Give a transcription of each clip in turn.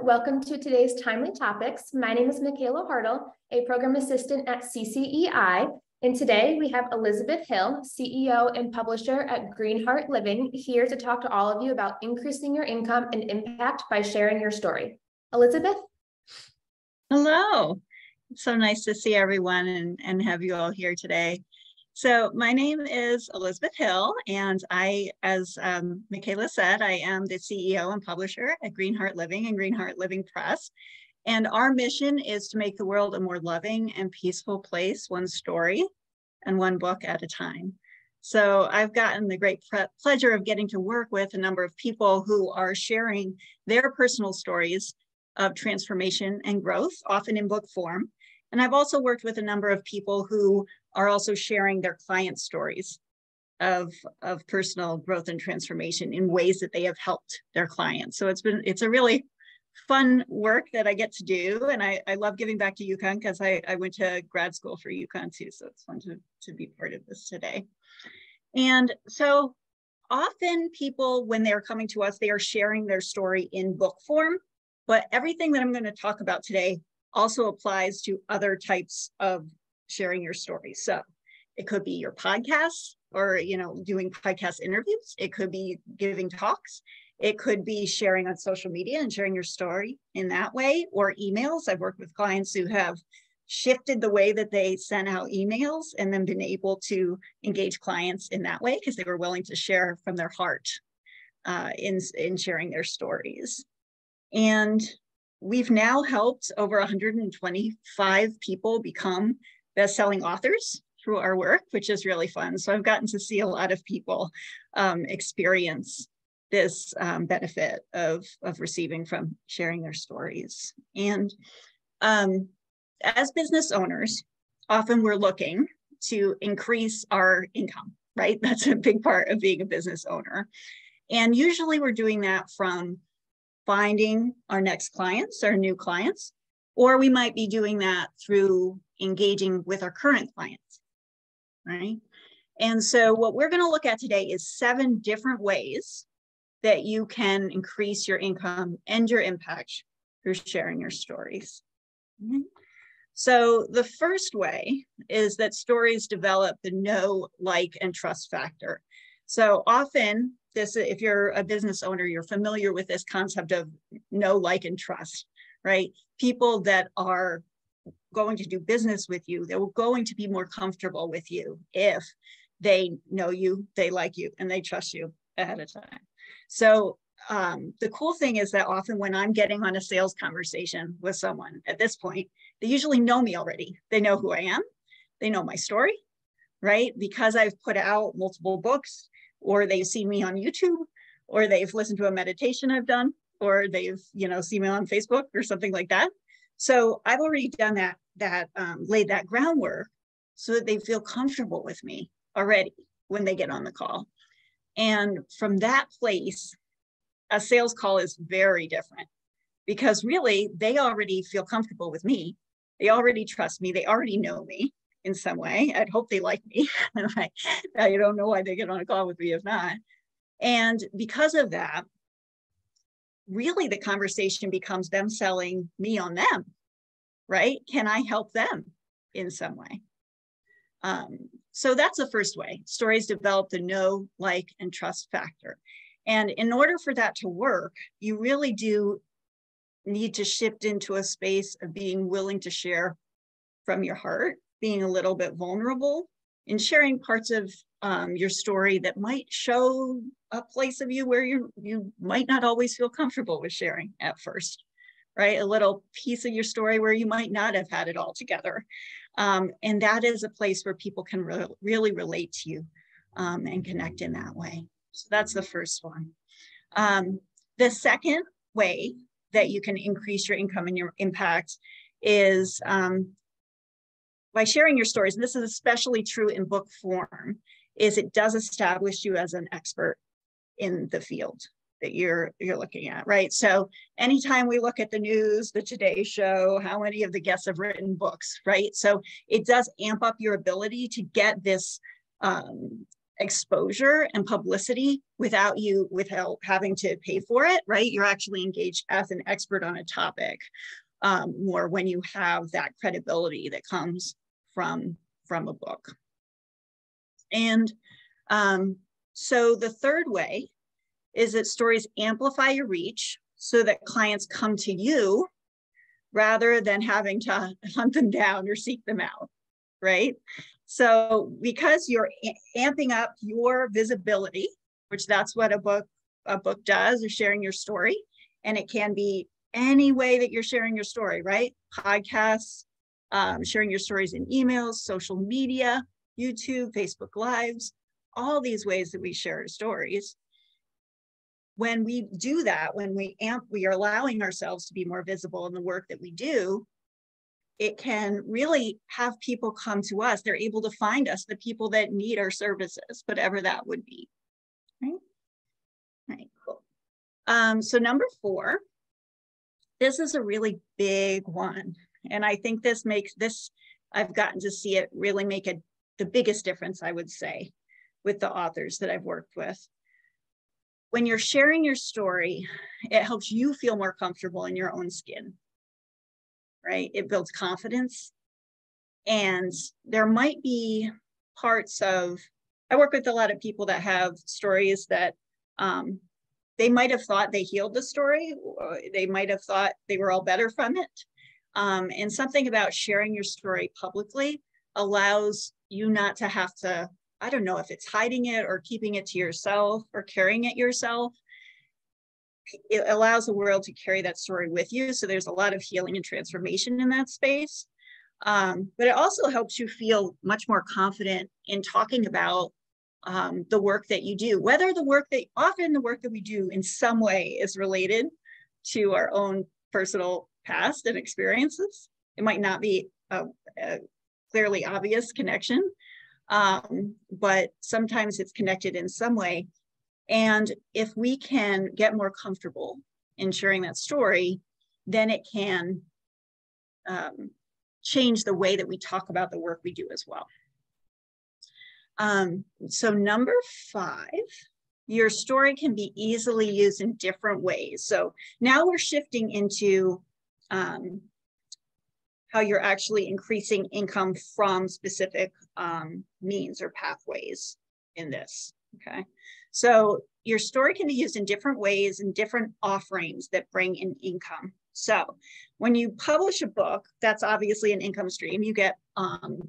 Welcome to today's Timely Topics. My name is Michaela Hartle, a program assistant at CCEI. And today we have Elizabeth Hill, CEO and publisher at Green Heart Living, here to talk to all of you about increasing your income and impact by sharing your story. Elizabeth? Hello. It's so nice to see everyone and have you all here today. So my name is Elizabeth Hill, and as Michaela said, I am the CEO and publisher at Green Heart Living and Green Heart Living Press. And our mission is to make the world a more loving and peaceful place, one story and one book at a time. So I've gotten the great pleasure of getting to work with a number of people who are sharing their personal stories of transformation and growth, often in book form. And I've also worked with a number of people who are also sharing their client stories of personal growth and transformation in ways that they have helped their clients. So it's a really fun work that I get to do. And I love giving back to UConn because I went to grad school for UConn too. So it's fun to be part of this today. And so often people, when they're coming to us, they are sharing their story in book form, but everything that I'm going to talk about today also applies to other types of sharing your story. So it could be your podcasts or, doing podcast interviews. It could be giving talks. It could be sharing on social media and sharing your story in that way, or emails. I've worked with clients who have shifted the way that they send out emails and then been able to engage clients in that way because they were willing to share from their heart in sharing their stories. And we've now helped over 125 people become best-selling authors through our work, which is really fun. So I've gotten to see a lot of people experience this benefit of receiving from sharing their stories. And as business owners, often we're looking to increase our income, right? That's a big part of being a business owner. And usually we're doing that from finding our next clients, our new clients, or we might be doing that through engaging with our current clients, right? And so what we're going to look at today is 7 different ways that you can increase your income and your impact through sharing your stories. Mm-hmm. So the first way is that stories develop the know, like, and trust factor. So often, if you're a business owner, you're familiar with this concept of know, like, and trust, right? People that are going to do business with you, they're going to be more comfortable with you if they know you, they like you, and they trust you ahead of time. So the cool thing is that often when I'm getting on a sales conversation with someone at this point, they usually know me already. They know who I am. They know my story, right? Because I've put out multiple books, or they've seen me on YouTube, or they've listened to a meditation I've done, or they've, seen me on Facebook or something like that. So I've already done that, laid that groundwork so that they feel comfortable with me already when they get on the call. And from that place, a sales call is very different because really they already feel comfortable with me. They already trust me. They already know me in some way. I'd hope they like me. I don't know why they get on a call with me if not. And because of that, really the conversation becomes them selling me on them, right? Can I help them in some way? So that's the first way. Stories develop the know, like, and trust factor. And in order for that to work, you really do need to shift into a space of being willing to share from your heart, being a little bit vulnerable, and sharing parts of your story that might show a place of you where you might not always feel comfortable with sharing at first, right? A little piece of your story where you might not have had it all together. And that is a place where people can really relate to you and connect in that way. So that's the first one. The second way that you can increase your income and your impact is by sharing your stories. And this is especially true in book form, is it does establish you as an expert in the field that you're looking at, right? So anytime we look at the news, the Today Show, how many of the guests have written books, right? So it does amp up your ability to get this exposure and publicity without having to pay for it, right? You're actually engaged as an expert on a topic more when you have that credibility that comes from a book. And so the third way is that stories amplify your reach so that clients come to you rather than having to hunt them down or seek them out, right? So because you're amping up your visibility, which that's what a book does, is sharing your story. And it can be any way that you're sharing your story, right? Podcasts, sharing your stories in emails, social media, YouTube, Facebook Lives, all these ways that we share our stories. When we do that, when we are allowing ourselves to be more visible in the work that we do, it can really have people come to us. They're able to find us, the people that need our services, whatever that would be. Right? All right, cool. So number 4, this is a really big one. And I think I've gotten to see it really make the biggest difference, I would say, with the authors that I've worked with. When you're sharing your story, it helps you feel more comfortable in your own skin, right? It builds confidence. And there might be parts of, I work with a lot of people that have stories that they might have thought they healed the story, or they might have thought they were all better from it. And something about sharing your story publicly allows you not to have to, I don't know if it's hiding it or keeping it to yourself or carrying it yourself. It allows the world to carry that story with you. So there's a lot of healing and transformation in that space. But it also helps you feel much more confident in talking about the work that you do, whether often the work that we do in some way is related to our own personal past and experiences. It might not be a clearly obvious connection, but sometimes it's connected in some way. And if we can get more comfortable in sharing that story, then it can change the way that we talk about the work we do as well. So number 5, your story can be easily used in different ways. So now we're shifting into how you're actually increasing income from specific means or pathways in this, okay? So your story can be used in different ways and different offerings that bring in income. So when you publish a book, that's obviously an income stream. You get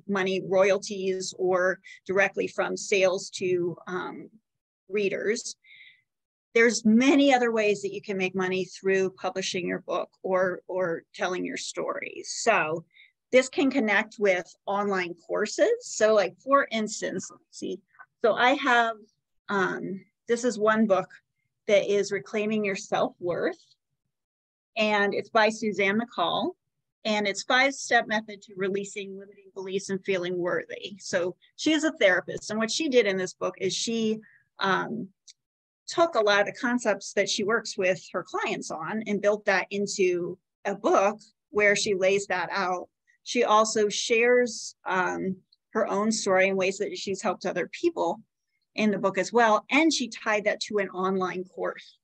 money, royalties, or directly from sales to readers. There's many other ways that you can make money through publishing your book or telling your stories. So this can connect with online courses. So like, for instance, let's see. So I have, this is one book that is Reclaiming Your Self-Worth. And it's by Suzanne McCall. And it's 5-step method to releasing limiting beliefs and feeling worthy. So she is a therapist. And what she did in this book is she took a lot of the concepts that she works with her clients on and built that into a book where she lays that out. She also shares her own story in ways that she's helped other people in the book as well. And she tied that to an online course.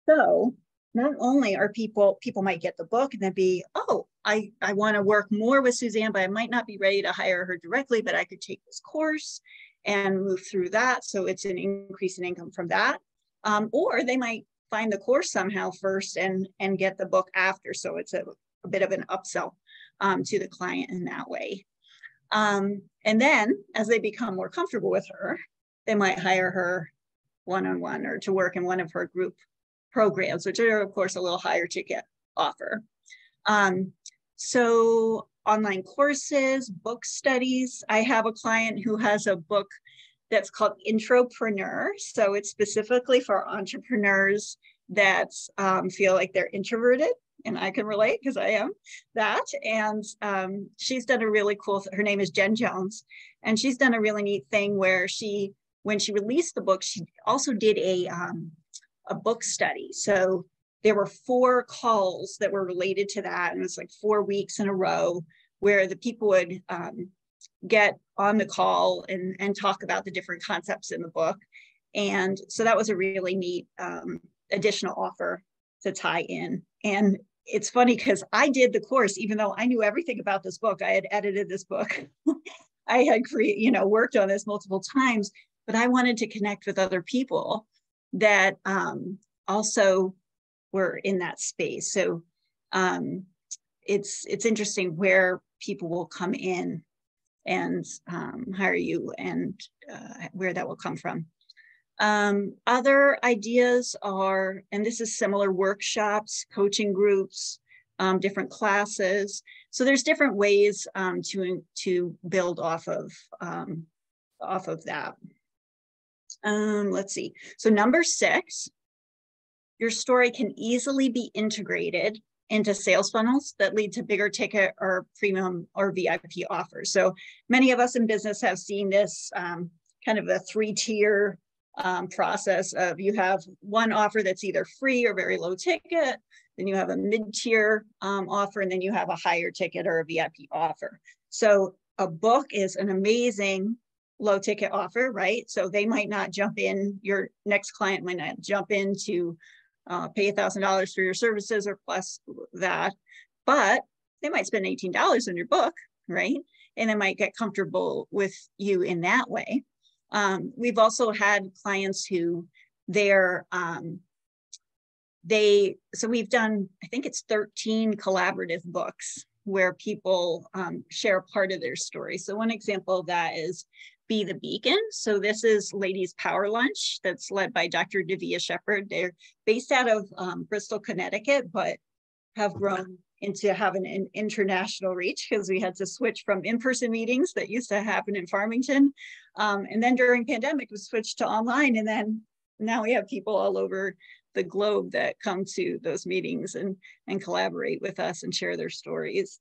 So not only are people might get the book and then be, oh, I want to work more with Suzanne, but I might not be ready to hire her directly, but I could take this course and move through that. So it's an increase in income from that. Or they might find the course somehow first and get the book after. So it's a bit of an upsell to the client in that way. And then as they become more comfortable with her, they might hire her one-on-one or to work in one of her group programs, which are of course a little higher ticket offer. So online courses, book studies. I have a client who has a book that's called Intropreneur. So it's specifically for entrepreneurs that feel like they're introverted, and I can relate because I am that. And she's done a really cool, her name is Jen Jones, and she's done a really neat thing where when she released the book, she also did a book study. So there were 4 calls that were related to that. And it was like 4 weeks in a row where the people would get on the call and talk about the different concepts in the book. And so that was a really neat additional offer to tie in. And it's funny because I did the course, even though I knew everything about this book. I had edited this book. I had worked on this multiple times, but I wanted to connect with other people that also were in that space. So it's interesting where people will come in and hire you, and where that will come from. Other ideas are, and this is similar, workshops, coaching groups, different classes. So there's different ways to build off of that. Let's see. So number 6, your story can easily be integrated into sales funnels that lead to bigger ticket or premium or VIP offers. So many of us in business have seen this kind of a 3-tier process of, you have one offer that's either free or very low ticket, then you have a mid-tier offer, and then you have a higher ticket or a VIP offer. So a book is an amazing low ticket offer, right? So they might not jump in, your next client might not jump in to pay $1,000 for your services or plus that, but they might spend $18 on your book, right? And they might get comfortable with you in that way. We've also had clients who so we've done, I think it's 13 collaborative books where people share part of their story. So one example of that is Be the Beacon. So this is Ladies Power Lunch that's led by Dr. Davia Shepherd. They're based out of Bristol, Connecticut, but have grown into having an international reach because we had to switch from in-person meetings that used to happen in Farmington. And then during pandemic, we switched to online. And then now we have people all over the globe that come to those meetings and collaborate with us and share their stories.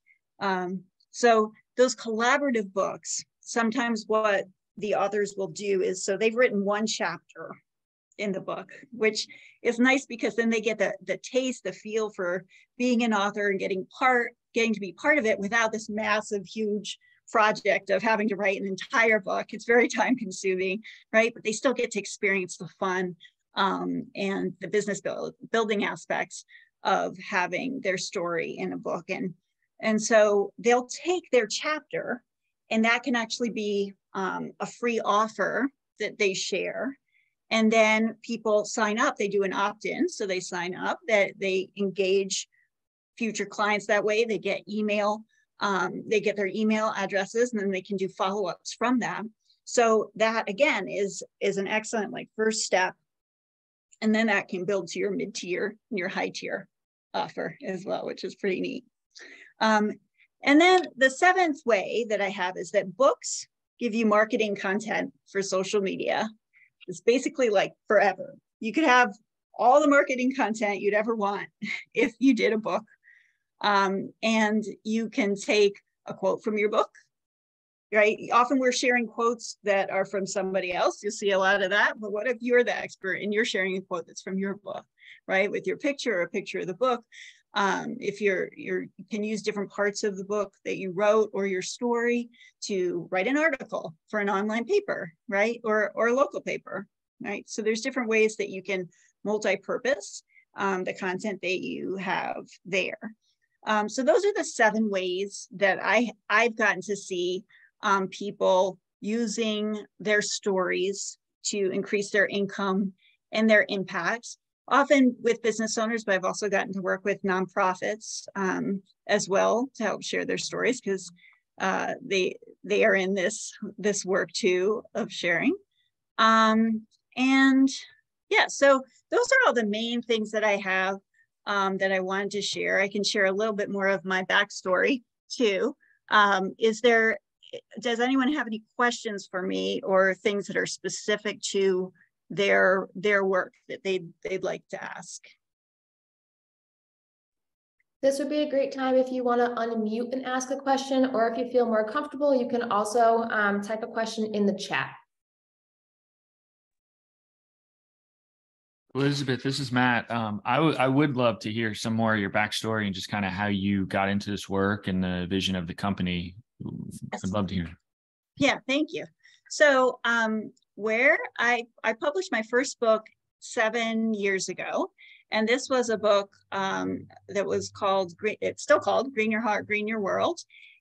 So those collaborative books, sometimes what the authors will do is, so they've written one chapter in the book, which is nice because then they get the taste, the feel for being an author and getting to be part of it without this massive, huge project of having to write an entire book. It's very time consuming, right? But they still get to experience the fun and the business building aspects of having their story in a book. And so they'll take their chapter, and that can actually be a free offer that they share. And then people sign up, they do an opt-in. So they sign up, that they engage future clients that way. They get email, they get their email addresses, and then they can do follow-ups from them. So that again is an excellent first step. And then that can build to your mid-tier and your high-tier offer as well, which is pretty neat. And then the 7th way that I have is that books give you marketing content for social media. It's basically forever. You could have all the marketing content you'd ever want if you did a book. And you can take a quote from your book, right? Often we're sharing quotes that are from somebody else. You'll see a lot of that. But what if you're the expert and you're sharing a quote that's from your book, right? With your picture or a picture of the book. If you can use different parts of the book that you wrote or your story to write an article for an online paper, right? Or a local paper, right? So there's different ways that you can multi-purpose the content that you have there. So those are the 7 ways that I've gotten to see people using their stories to increase their income and their impacts. Often with business owners, but I've also gotten to work with nonprofits as well to help share their stories, because they are in this work too of sharing. And yeah, so those are all the main things that I have that I wanted to share. I can share a little bit more of my backstory too. Does anyone have any questions for me or things that are specific to their work that they'd like to ask? This would be a great time if you want to unmute and ask a question, or if you feel more comfortable, you can also type a question in the chat. Elizabeth, this is Matt. I would love to hear some more of your backstory and just kind of how you got into this work and the vision of the company. I'd love to hear. Yeah, thank you. So where I published my first book 7 years ago, and this was a book that was called, it's still called Green Your Heart, Green Your World.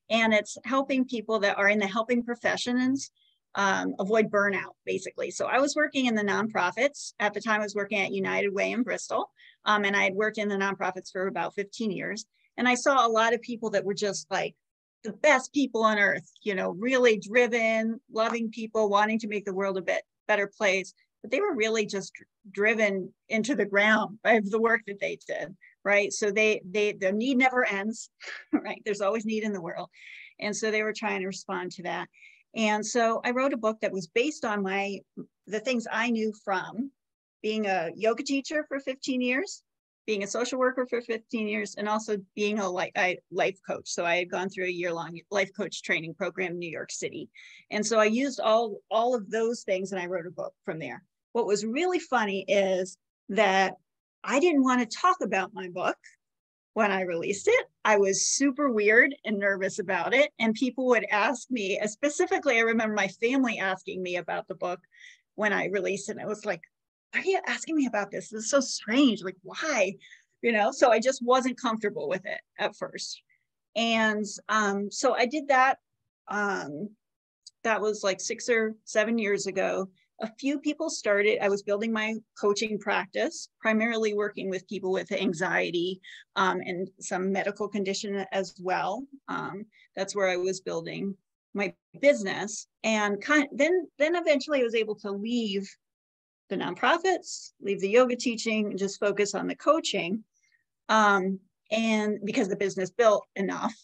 And it's helping people that are in the helping professions avoid burnout, basically. So I was working in the nonprofits. At the time, I was working at United Way in Bristol. And I had worked in the nonprofits for about 15 years. And I saw a lot of people that were just like the best people on earth, you know, really driven, loving people, wanting to make the world a better place. But they were really just driven into the ground by the work that they did, right? So their need never ends, right? There's always need in the world. And so they were trying to respond to that. And so I wrote a book that was based on the things I knew from being a yoga teacher for 15 years, being a social worker for 15 years, and also being a life coach. So I had gone through a year-long life coach training program in New York City. And so I used all of those things and I wrote a book from there. What was really funny is that I didn't want to talk about my book when I released it. I was super weird and nervous about it. And people would ask me, specifically, I remember my family asking me about the book when I released it. And I was like, why are you asking me about this? This is so strange. Like, why? You know, so I just wasn't comfortable with it at first. And so I did that. That was like 6 or 7 years ago. A few people started, I was building my coaching practice, primarily working with people with anxiety and some medical condition as well. That's where I was building my business. And then eventually I was able to leave the nonprofits, leave the yoga teaching, and just focus on the coaching. And because the business built enough,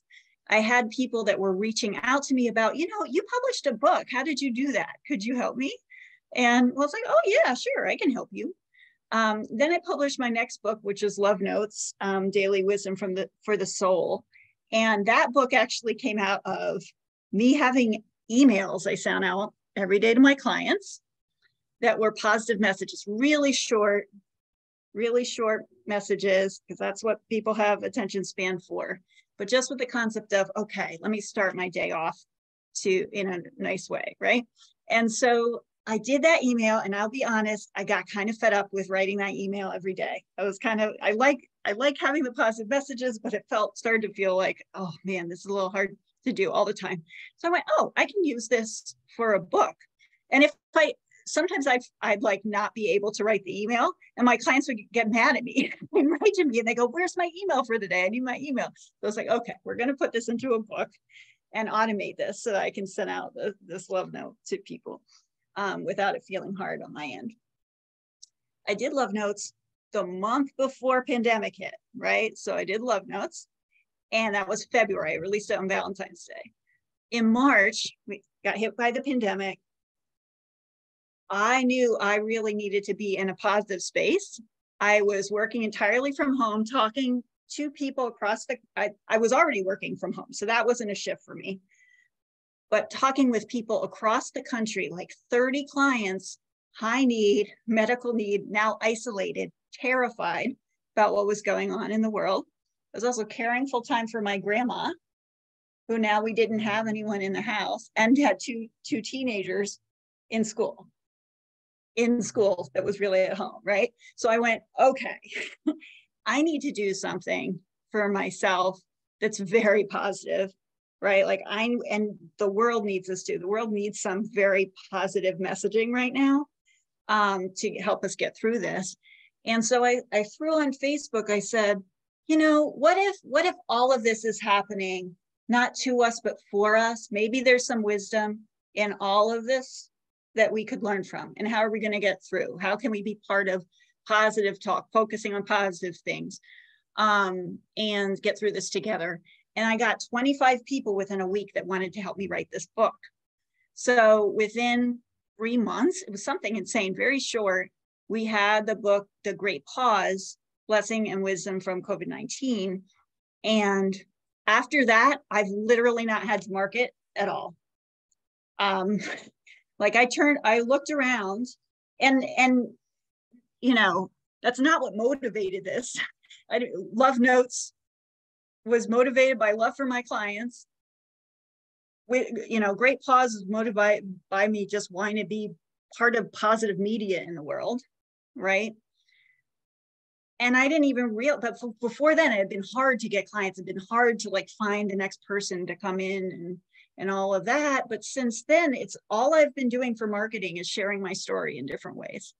I had people that were reaching out to me about, you know, you published a book. How did you do that? Could you help me? And I was like, oh yeah, sure, I can help you. Then I published my next book, which is Love Notes, Daily Wisdom for the Soul. And that book actually came out of me having emails I sent out every day to my clients that were positive messages, really short messages, because that's what people have attention span for. But just with the concept of, okay, let me start my day off in a nice way, right? And so I did that email, and I'll be honest, I got kind of fed up with writing that email every day. I like having the positive messages, but it started to feel like, oh man, this is a little hard to do all the time. So I went, oh, I can use this for a book. And sometimes I'd like not be able to write the email, and my clients would get mad at me and write to me, and they go, where's my email for today? I need my email. So I was like, okay, we're going to put this into a book and automate this so that I can send out this love note to people without it feeling hard on my end. I did love notes the month before pandemic hit, right? So I did love notes, and that was February. I released it on Valentine's Day. In March, we got hit by the pandemic. I knew I really needed to be in a positive space. I was working entirely from home, talking to people across I was already working from home, so that wasn't a shift for me. But talking with people across the country, like 30 clients, high need, medical need, now isolated, terrified about what was going on in the world. I was also caring full time for my grandma, who now we didn't have anyone in the house, and had two teenagers in school that was really at home, right? So I went, okay, I need to do something for myself that's very positive, right? Like and the world needs us to. The world needs some very positive messaging right now to help us get through this. And so I threw on Facebook, I said, you know, what if all of this is happening, not to us, but for us? Maybe there's some wisdom in all of this that we could learn from. And how are we going to get through? How can we be part of positive talk, focusing on positive things, and get through this together? And I got 25 people within a week that wanted to help me write this book. So within 3 months, it was something insane, very short. We had the book, The Great Pause, Blessing and Wisdom from COVID-19. And after that, I've literally not had to market at all. Like I looked around and you know, that's not what motivated this. Love Notes was motivated by love for my clients. great pause is motivated by me just wanting to be part of positive media in the world, right? And I didn't even but before then, it had been hard to get clients. It had been hard to like find the next person to come in and all of that. But since then, it's all I've been doing for marketing is sharing my story in different ways,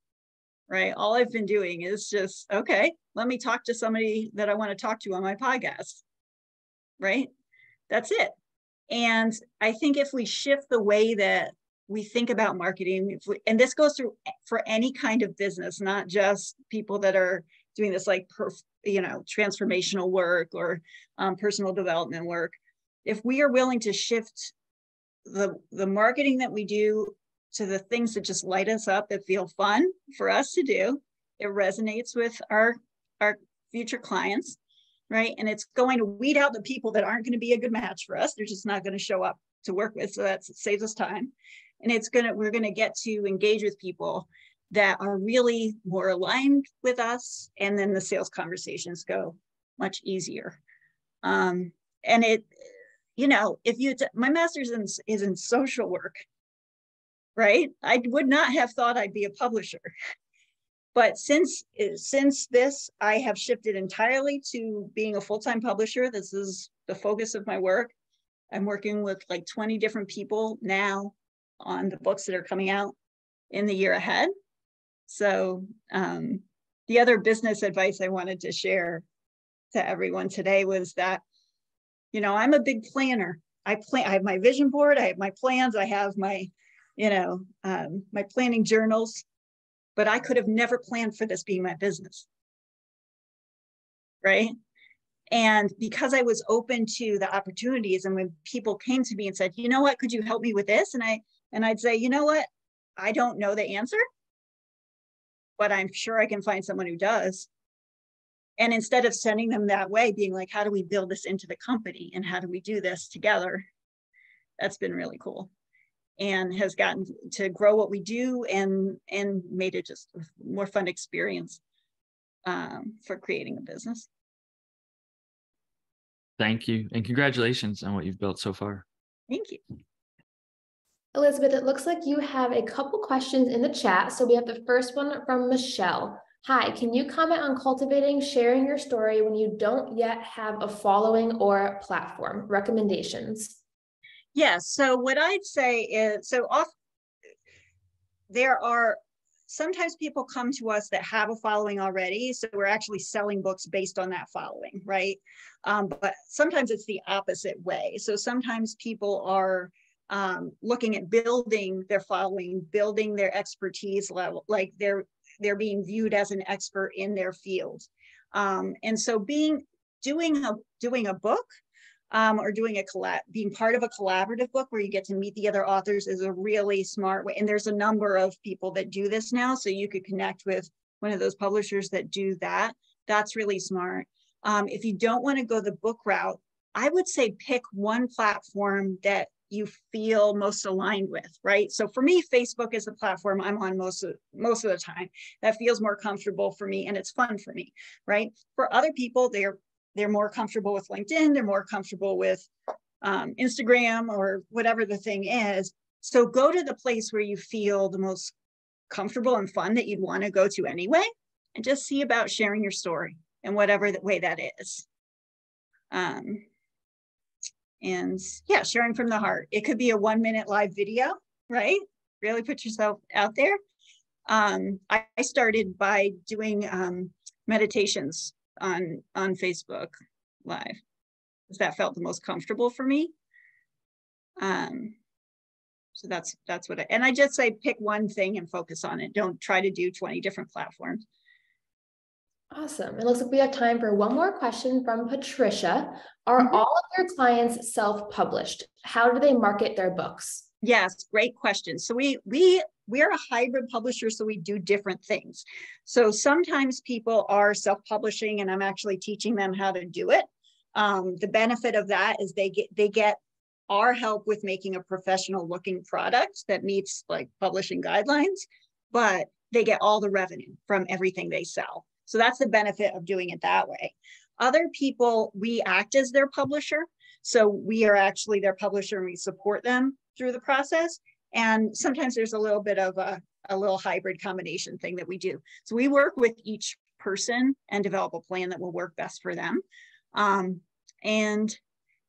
right? All I've been doing is just, okay, let me talk to somebody that I want to talk to on my podcast, right? That's it. And I think if we shift the way that we think about marketing, and this goes through for any kind of business, not just people that are doing this like, transformational work or personal development work. If we are willing to shift the marketing that we do to the things that just light us up, that feel fun for us to do, it resonates with our future clients, right? And it's going to weed out the people that aren't going to be a good match for us. They're just not going to show up to work with. So that saves us time. And we're going to get to engage with people that are really more aligned with us. And then the sales conversations go much easier. And it, my master's is in social work, right? I would not have thought I'd be a publisher. But since this, I have shifted entirely to being a full-time publisher. This is the focus of my work. I'm working with like 20 different people now on the books that are coming out in the year ahead. So the other business advice I wanted to share to everyone today was that, I'm a big planner. I have my vision board, I have my plans, I have my, my planning journals, but I could have never planned for this being my business, right? And because I was open to the opportunities, and when people came to me and said, you know what, could you help me with this? And I'd say, you know what, I don't know the answer, but I'm sure I can find someone who does. And instead of sending them that way, being like, how do we build this into the company? And how do we do this together? That's been really cool and has gotten to grow what we do and made it just a more fun experience for creating a business. Thank you. And congratulations on what you've built so far. Thank you. Elizabeth, it looks like you have a couple questions in the chat. So we have the first one from Michelle. Hi, can you comment on cultivating sharing your story when you don't yet have a following or platform? Recommendations? Yes. So what I'd say is, there are sometimes people come to us that have a following already. So we're actually selling books based on that following, right? But sometimes it's the opposite way. So sometimes people are looking at building their following, building their expertise level, like they're being viewed as an expert in their field. And so doing a book or being part of a collaborative book where you get to meet the other authors is a really smart way. And there's a number of people that do this now. So you could connect with one of those publishers that do that. That's really smart. If you don't want to go the book route, I would say pick one platform that you feel most aligned with, right? So for me, Facebook is the platform I'm on most of the time. That feels more comfortable for me and it's fun for me, right? For other people, they're more comfortable with LinkedIn, they're more comfortable with Instagram or whatever the thing is. So go to the place where you feel the most comfortable and fun that you'd want to go to anyway, and just see about sharing your story in whatever way that is. And yeah, sharing from the heart. It could be a 1-minute live video, right? Really put yourself out there. I started by doing meditations on Facebook Live, because that felt the most comfortable for me. So that's what and I just say pick one thing and focus on it. Don't try to do 20 different platforms. Awesome. It looks like we have time for one more question from Patricia. Are all of your clients self-published? How do they market their books? Yes, great question. So we are a hybrid publisher, so we do different things. So sometimes people are self-publishing and I'm actually teaching them how to do it. The benefit of that is they get our help with making a professional looking product that meets like publishing guidelines, but they get all the revenue from everything they sell. So that's the benefit of doing it that way. Other people, we act as their publisher. So we are actually their publisher and we support them through the process. And sometimes there's a little bit of a little hybrid combination thing that we do. So we work with each person and develop a plan that will work best for them. And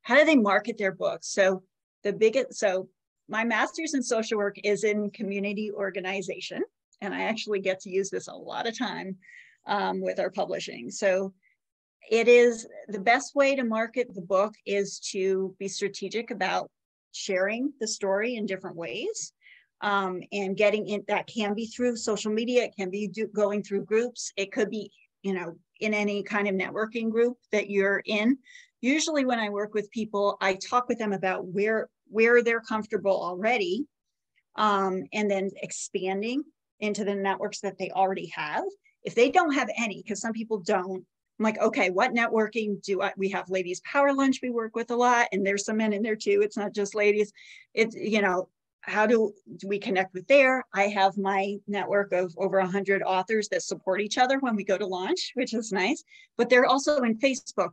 how do they market their books? So my master's in social work is in community organization. And I actually get to use this a lot of time with our publishing. So it is the best way to market the book is to be strategic about sharing the story in different ways. And getting in, that can be through social media, it can be going through groups, it could be, in any kind of networking group that you're in. Usually when I work with people, I talk with them about where they're comfortable already, and then expanding into the networks that they already have. If they don't have any, because some people don't, I'm like, okay, what networking we have? Ladies Power Lunch we work with a lot, and there's some men in there too. It's not just ladies. It's, how do we connect with there? I have my network of over 100 authors that support each other when we go to launch, which is nice. But they're also in Facebook.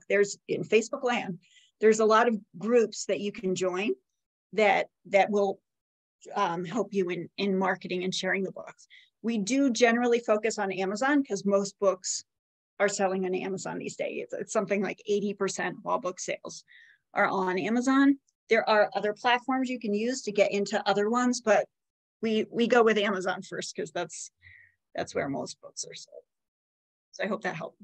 In Facebook land, there's a lot of groups that you can join that will help you in marketing and sharing the books. We do generally focus on Amazon because most books are selling on Amazon these days. It's something like 80% of all book sales are on Amazon. There are other platforms you can use to get into other ones, but we go with Amazon first because that's where most books are sold. So I hope that helped.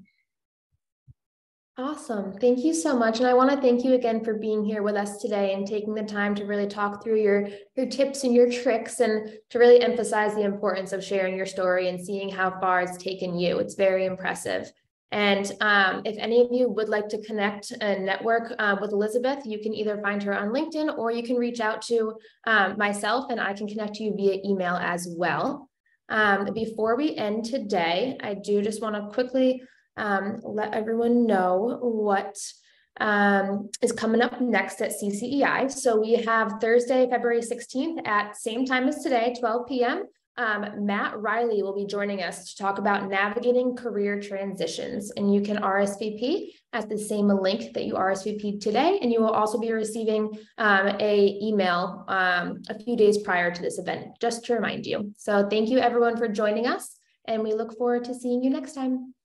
Awesome. Thank you so much. And I want to thank you again for being here with us today and taking the time to really talk through your tips and your tricks and to really emphasize the importance of sharing your story and seeing how far it's taken you. It's very impressive. And if any of you would like to connect and network with Elizabeth, you can either find her on LinkedIn or you can reach out to myself and I can connect you via email as well. Before we end today, I do just want to quickly let everyone know what is coming up next at CCEI. So we have Thursday, February 16th at same time as today, 12 p.m. Matt Riley will be joining us to talk about navigating career transitions, and you can RSVP at the same link that you RSVP'd today, and you will also be receiving a email a few days prior to this event, just to remind you. So thank you everyone for joining us, and we look forward to seeing you next time.